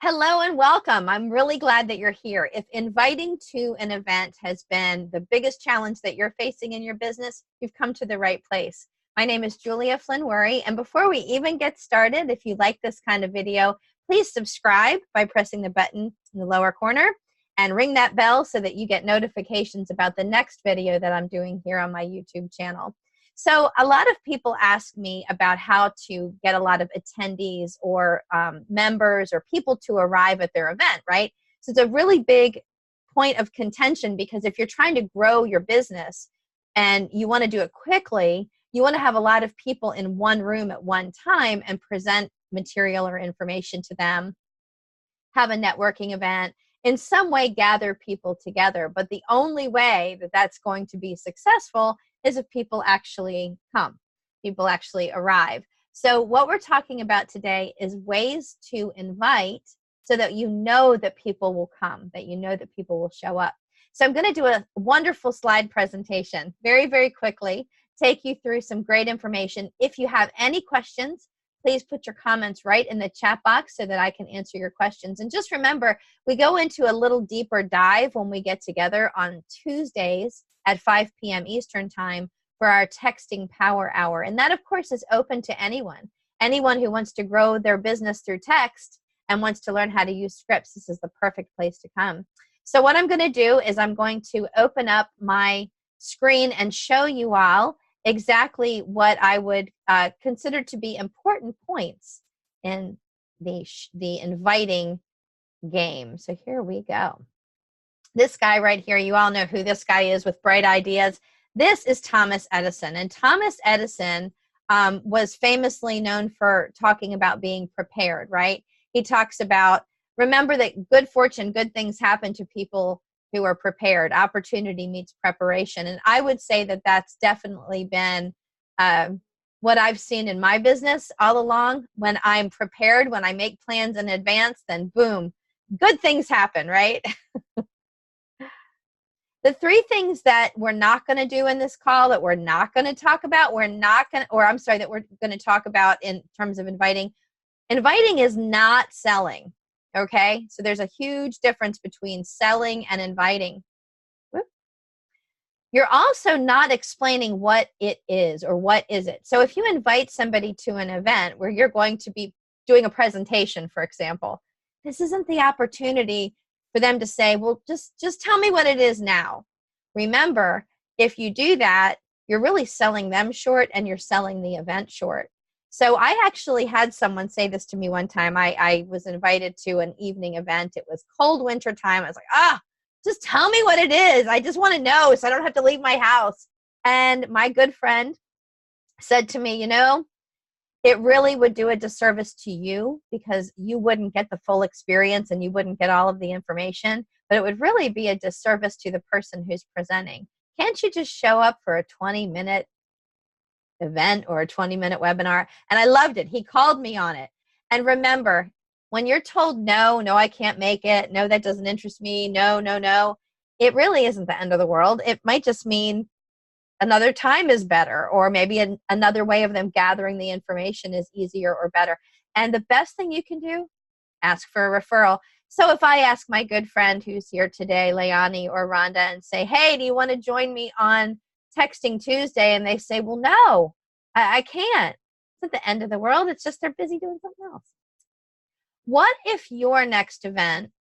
Hello and welcome. I'm really glad that you're here. If inviting to an event has been the biggest challenge that you're facing in your business, you've come to the right place. My name is Julia Flynn-Worry, and before we even get started, if you like this kind of video, please subscribe by pressing the button in the lower corner and ring that bell so that you get notifications about the next video that I'm doing here on my YouTube channel. So a lot of people ask me about how to get a lot of attendees or members or people to arrive at their event, right? So it's a really big point of contention because if you're trying to grow your business and you want to do it quickly, you want to have a lot of people in one room at one time and present material or information to them, have a networking event, in some way gather people together. But the only way that that's going to be successful is if people actually come, people actually arrive. So what we're talking about today is ways to invite so that you know that people will come, that you know that people will show up. So I'm going to do a wonderful slide presentation very, very quickly, take you through some great information. If you have any questions, please put your comments right in the chat box so that I can answer your questions. And just remember, we go into a little deeper dive when we get together on Tuesdays at 5 p.m. Eastern Time for our Texting Power Hour. And that, of course, is open to anyone. Anyone who wants to grow their business through text and wants to learn how to use scripts, this is the perfect place to come. So what I'm going to do is I'm going to open up my screen and show you all exactly what I would consider to be important points in the inviting game. So here we go. This guy right here, you all know who this guy is with bright ideas. This is Thomas Edison. And Thomas Edison was famously known for talking about being prepared, right? He talks about, remember that good fortune, good things happen to people who are prepared. Opportunity meets preparation. And I would say that that's definitely been what I've seen in my business all along. When I'm prepared, when I make plans in advance, then boom, good things happen, right? The three things that we're not going to do in this call, that we're not going to talk about, that we're going to talk about in terms of inviting. Inviting is not selling. Okay, so there's a huge difference between selling and inviting. You're also not explaining what it is or what is it. So if you invite somebody to an event where you're going to be doing a presentation, for example, this isn't the opportunity for them to say, well, just tell me what it is now. Remember, if you do that, you're really selling them short and you're selling the event short. So I actually had someone say this to me one time. I was invited to an evening event. It was cold winter time. I was like, just tell me what it is. I just want to know so I don't have to leave my house. And my good friend said to me, you know, it really would do a disservice to you because you wouldn't get the full experience and you wouldn't get all of the information, but it would really be a disservice to the person who's presenting. Can't you just show up for a 20-minute event or a 20-minute webinar? And I loved it. He called me on it. And remember, when you're told, no, I can't make it, no, that doesn't interest me, no, it really isn't the end of the world. It might just mean another time is better, or maybe another way of them gathering the information is easier or better. And the best thing you can do, ask for a referral. So if I ask my good friend who's here today, Leani or Rhonda, and say, hey, do you want to join me on Texting Tuesday? And they say, well, no, I can't. It's not the end of the world. It's just they're busy doing something else. What if your next event,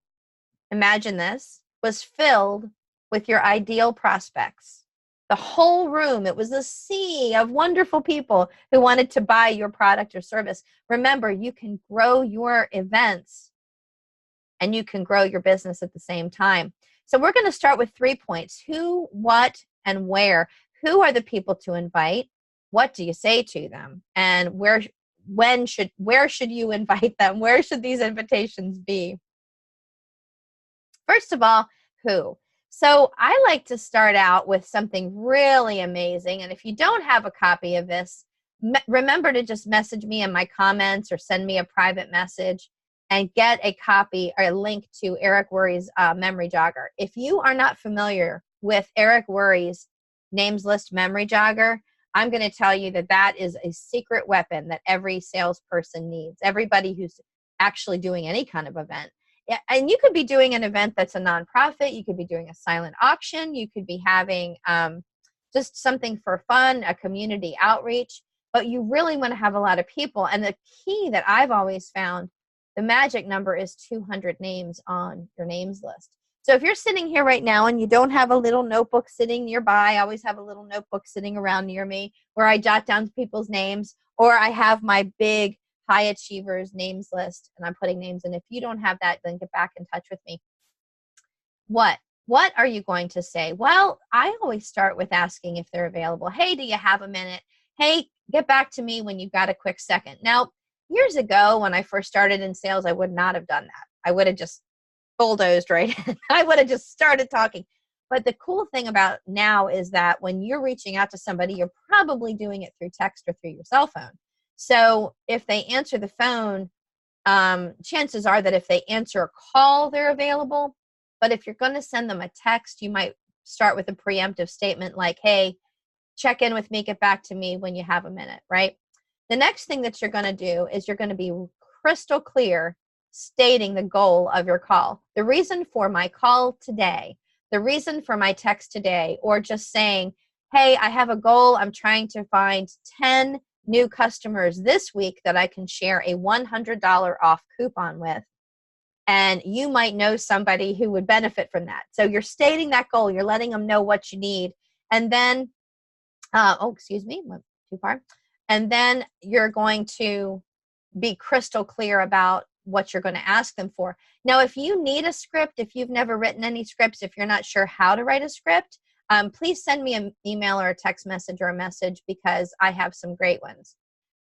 imagine this, was filled with your ideal prospects? The whole room, it was a sea of wonderful people who wanted to buy your product or service. Remember, you can grow your events and you can grow your business at the same time. So we're going to start with 3 points: who, what, and where. Who are the people to invite? What do you say to them? And where should you invite them? Where should these invitations be? First of all, who? So I like to start out with something really amazing. And if you don't have a copy of this, remember to just message me in my comments or send me a private message and get a copy or a link to Eric Worre's Memory Jogger. If you are not familiar with Eric Worre's Names List Memory Jogger, I'm going to tell you that that is a secret weapon that every salesperson needs. Everybody who's actually doing any kind of event. And you could be doing an event that's a nonprofit. You could be doing a silent auction. You could be having just something for fun, a community outreach. But you really want to have a lot of people. And the key that I've always found, the magic number is 200 names on your names list. So if you're sitting here right now and you don't have a little notebook sitting nearby, I always have a little notebook sitting around near me where I jot down people's names, or I have my big high achievers names list and I'm putting names in. If you don't have that, then get back in touch with me. What are you going to say? Well, I always start with asking if they're available. Hey, do you have a minute? Hey, get back to me when you've got a quick second. Now, years ago, when I first started in sales, I would not have done that. I would have just bulldozed right in. I would have just started talking. But the cool thing about now is that when you're reaching out to somebody, you're probably doing it through text or through your cell phone. So if they answer the phone, chances are that if they answer a call, they're available. But if you're going to send them a text, you might start with a preemptive statement like, hey, check in with me, get back to me when you have a minute, right? The next thing that you're going to do is you're going to be crystal clear stating the goal of your call. The reason for my call today, the reason for my text today, or just saying, hey, I have a goal. I'm trying to find 10 new customers this week that I can share a $100 off coupon with. And you might know somebody who would benefit from that. So you're stating that goal. You're letting them know what you need. And then, excuse me, went too far. And then you're going to be crystal clear about what you're going to ask them for. Now, if you need a script, if you've never written any scripts, if you're not sure how to write a script, please send me an email or a text message or a message because I have some great ones.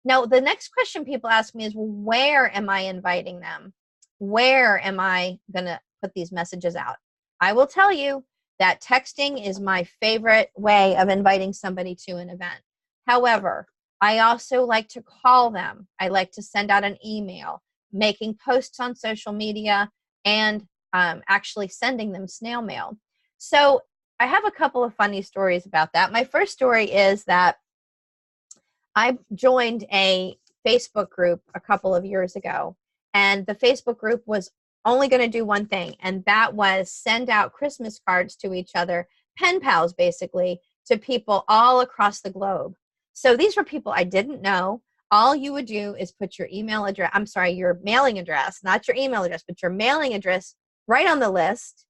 Now, the next question people ask me is, well, where am I inviting them? Where am I going to put these messages out? I will tell you that texting is my favorite way of inviting somebody to an event. However, I also like to call them. I like to send out an email, making posts on social media, and actually sending them snail mail. So I have a couple of funny stories about that. My first story is that I joined a Facebook group a couple of years ago, and the Facebook group was only going to do one thing, and that was send out Christmas cards to each other, pen pals basically, to people all across the globe. So these were people I didn't know. All you would do is put your email address, your mailing address, not your email address, but your mailing address right on the list.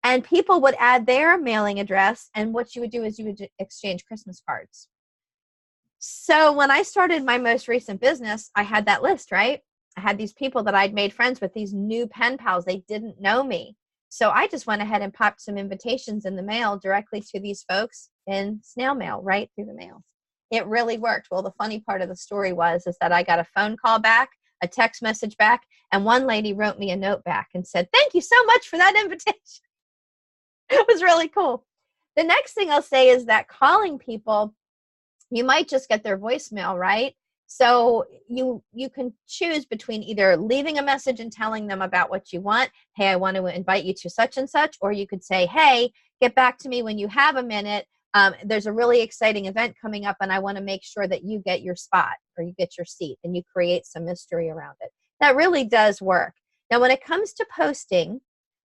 And people would add their mailing address, and what you would do is you would exchange Christmas cards. So when I started my most recent business, I had that list, right? I had these people that I'd made friends with, these new pen pals. They didn't know me. So I just went ahead and popped some invitations in the mail directly to these folks in snail mail, right through the mail. It really worked. Well, the funny part of the story is that I got a phone call back, a text message back, and one lady wrote me a note back and said, thank you so much for that invitation. It was really cool. The next thing I'll say is that calling people, you might just get their voicemail, right? So you can choose between either leaving a message and telling them about what you want. Hey, I want to invite you to such and such. Or you could say, hey, get back to me when you have a minute. There's a really exciting event coming up and I want to make sure that you get your spot or you get your seat, and you create some mystery around it. That really does work. Now, when it comes to posting,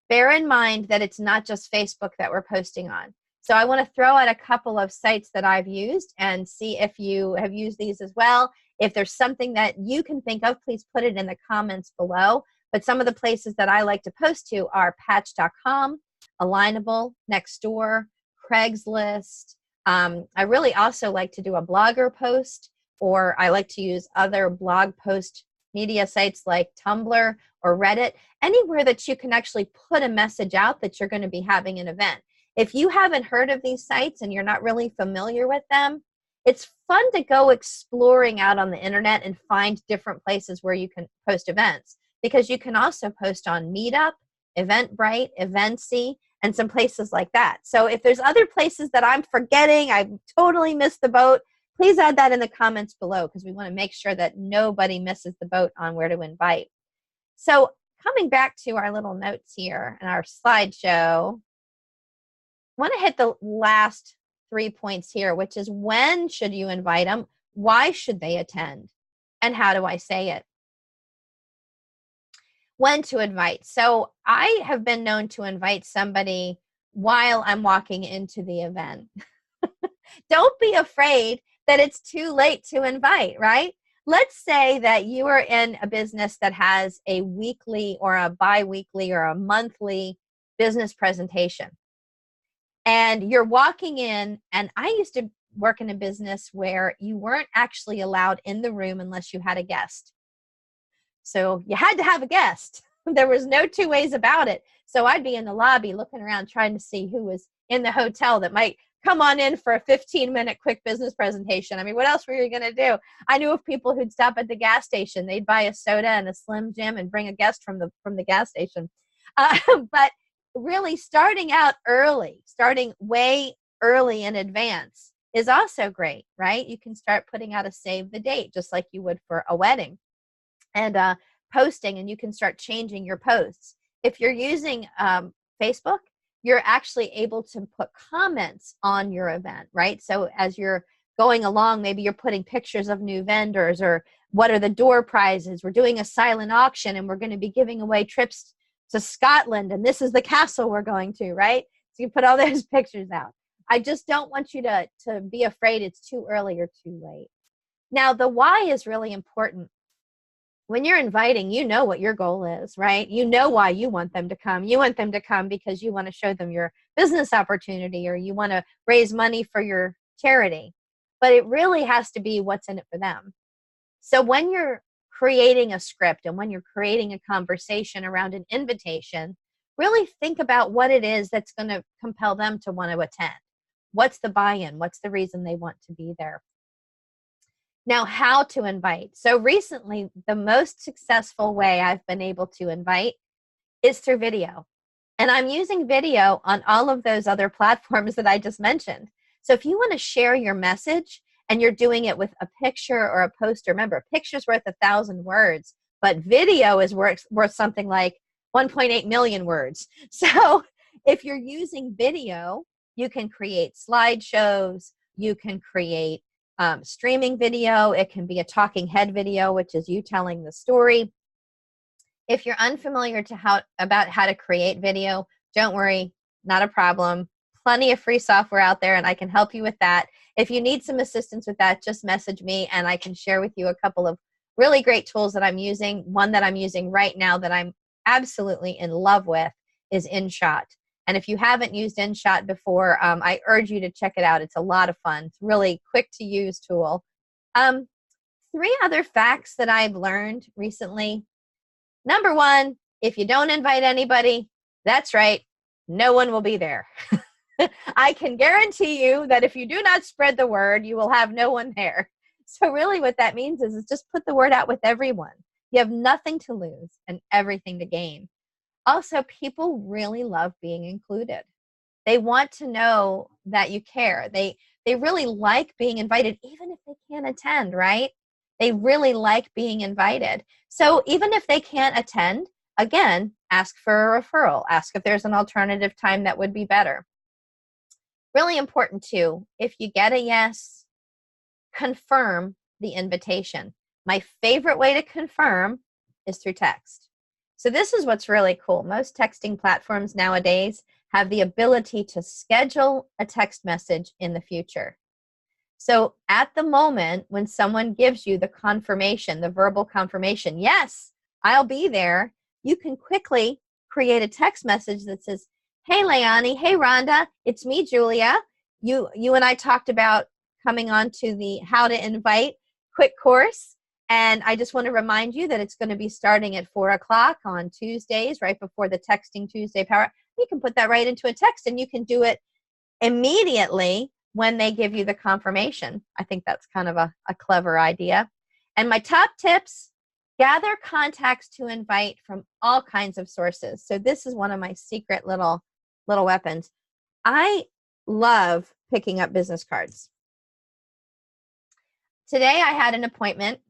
bear in mind that it's not just Facebook that we're posting on. So I want to throw out a couple of sites that I've used and see if you have used these as well. If there's something that you can think of, please put it in the comments below. But some of the places that I like to post to are patch.com, Alignable, Nextdoor, Craigslist. I really also like to do a blogger post, or I like to use other blog post media sites like Tumblr or Reddit, anywhere that you can actually put a message out that you're going to be having an event. If you haven't heard of these sites and you're not really familiar with them, it's fun to go exploring out on the internet and find different places where you can post events, because you can also post on Meetup, Eventbrite, Eventsy, and some places like that. So if there's other places that I'm forgetting, I totally missed the boat, please add that in the comments below, because we want to make sure that nobody misses the boat on where to invite. So coming back to our little notes here and our slideshow, I want to hit the last 3 points here, which is when should you invite them? Why should they attend? And how do I say it? When to invite. So I have been known to invite somebody while I'm walking into the event. Don't be afraid that it's too late to invite, right? Let's say that you are in a business that has a weekly or a bi-weekly or a monthly business presentation. And you're walking in, and I used to work in a business where you weren't actually allowed in the room unless you had a guest. So you had to have a guest. There was no two ways about it. So I'd be in the lobby looking around trying to see who was in the hotel that might come on in for a 15-minute quick business presentation. I mean, what else were you going to do? I knew of people who'd stop at the gas station. They'd buy a soda and a Slim Jim and bring a guest from the gas station. But really starting out early, starting way early in advance is also great, right? You can start putting out a save the date just like you would for a wedding. And posting, and you can start changing your posts. If you're using Facebook, you're actually able to put comments on your event, right? So as you're going along, maybe you're putting pictures of new vendors, or what are the door prizes? We're doing a silent auction, and we're going to be giving away trips to Scotland, and this is the castle we're going to, right? So you put all those pictures out. I just don't want you to be afraid it's too early or too late. Now, the why is really important. When you're inviting, you know what your goal is, right? You know why you want them to come. You want them to come because you want to show them your business opportunity, or you want to raise money for your charity. But it really has to be what's in it for them. So when you're creating a script and when you're creating a conversation around an invitation, really think about what it is that's going to compel them to want to attend. What's the buy-in? What's the reason they want to be there? Now, how to invite. So recently, the most successful way I've been able to invite is through video. And I'm using video on all of those other platforms that I just mentioned. So if you want to share your message and you're doing it with a picture or a poster, remember, a picture's worth 1,000 words, but video is worth something like 1.8 million words. So if you're using video, you can create slideshows, you can create streaming video. It can be a talking head video, which is you telling the story. If you're unfamiliar about how to create video, don't worry, not a problem. Plenty of free software out there, and I can help you with that. If you need some assistance with that, just message me, and I can share with you a couple of really great tools that I'm using. One that I'm using right now that I'm absolutely in love with is InShot. And if you haven't used InShot before, I urge you to check it out. It's a lot of fun. It's a really quick to use tool. 3 other facts that I've learned recently. Number 1, if you don't invite anybody, that's right, no one will be there. I can guarantee you that if you do not spread the word, you will have no one there. So really what that means is just put the word out with everyone. You have nothing to lose and everything to gain. Also, people really love being included. They want to know that you care. They really like being invited, even if they can't attend, right? They really like being invited. So even if they can't attend, again, ask for a referral. Ask if there's an alternative time that would be better. Really important too, if you get a yes, confirm the invitation. My favorite way to confirm is through text. So this is what's really cool. Most texting platforms nowadays have the ability to schedule a text message in the future. So at the moment when someone gives you the confirmation, the verbal confirmation, yes, I'll be there, you can quickly create a text message that says, hey, Leonie, hey, Rhonda, it's me, Julia. You and I talked about coming on to the How to Invite quick course. And I just want to remind you that it's going to be starting at 4 o'clock on Tuesdays, right before the Texting Tuesday Power. You can put that right into a text, and you can do it immediately when they give you the confirmation. I think that's kind of a clever idea. And my top tips, gather contacts to invite from all kinds of sources. So this is one of my secret little weapons. I love picking up business cards. Today I had an appointment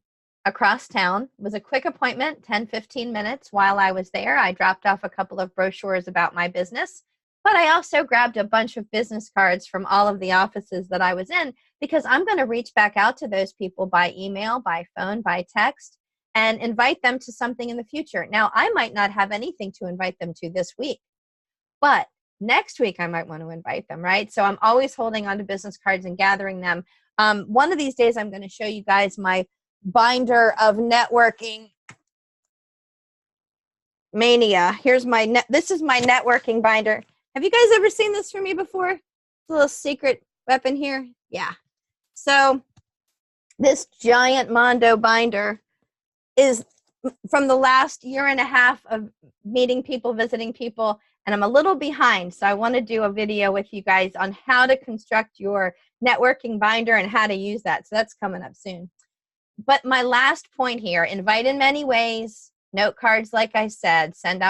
across town. It was a quick appointment, 10-15 minutes. While I was there, I dropped off a couple of brochures about my business, but I also grabbed a bunch of business cards from all of the offices that I was in, because I'm going to reach back out to those people by email, by phone, by text, and invite them to something in the future. Now, I might not have anything to invite them to this week, but next week I might want to invite them, right? So I'm always holding on to business cards and gathering them. One of these days I'm going to show you guys my binder of networking mania. Here's my this is my networking binder. Have you guys ever seen this from me before? It's a little secret weapon here. Yeah. So this giant Mondo binder is from the last year and a half of meeting people, visiting people, and I'm a little behind. So I want to do a video with you guys on how to construct your networking binder and how to use that. So that's coming up soon. But my last point here, invite in many ways. Note cards, like I said, send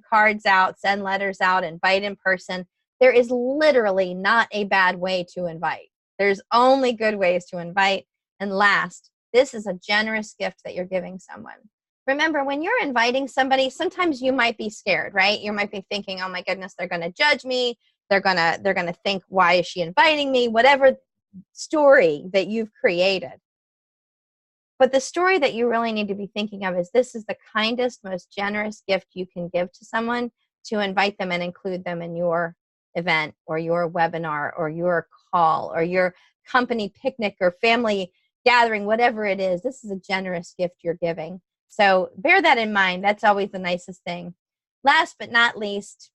cards out, send letters out, invite in person. There is literally not a bad way to invite. There's only good ways to invite. And last, this is a generous gift that you're giving someone. Remember, when you're inviting somebody, sometimes you might be scared, right? You might be thinking, oh my goodness, they're going to judge me. They're going to think, why is she inviting me? Whatever story that you've created. But the story that you really need to be thinking of is this is the kindest, most generous gift you can give to someone, to invite them and include them in your event or your webinar or your call or your company picnic or family gathering, whatever it is. This is a generous gift you're giving. So bear that in mind. That's always the nicest thing. Last but not least,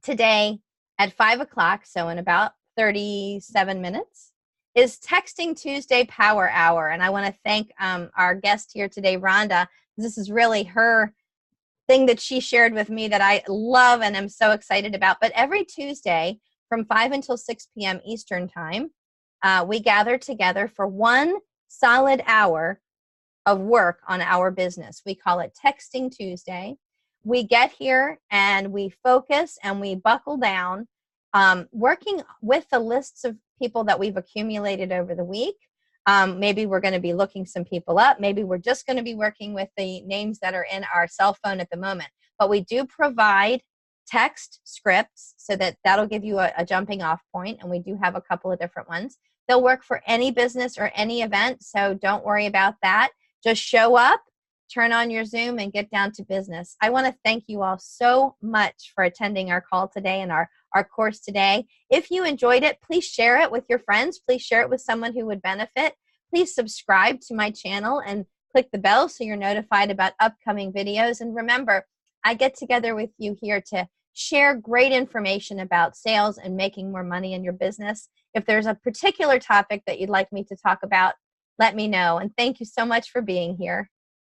today at 5 o'clock, so in about 37 minutes, is Texting Tuesday Power Hour. And I want to thank our guest here today, Rhonda. This is really her thing that she shared with me that I love and am so excited about. But every Tuesday from 5 until 6 p.m. Eastern time, we gather together for 1 solid hour of work on our business. We call it Texting Tuesday. We get here and we focus and we buckle down, working with the lists of people that we've accumulated over the week. Maybe we're going to be looking some people up. Maybe we're just going to be working with the names that are in our cell phone at the moment. But we do provide text scripts so that that'll give you a jumping off point, and we do have a couple of different ones. They'll work for any business or any event, so don't worry about that. Just show up, turn on your Zoom, and get down to business. I want to thank you all so much for attending our call today and our course today. If you enjoyed it, please share it with your friends. Please share it with someone who would benefit. Please subscribe to my channel and click the bell so you're notified about upcoming videos. And remember, I get together with you here to share great information about sales and making more money in your business. If there's a particular topic that you'd like me to talk about, let me know. And thank you so much for being here.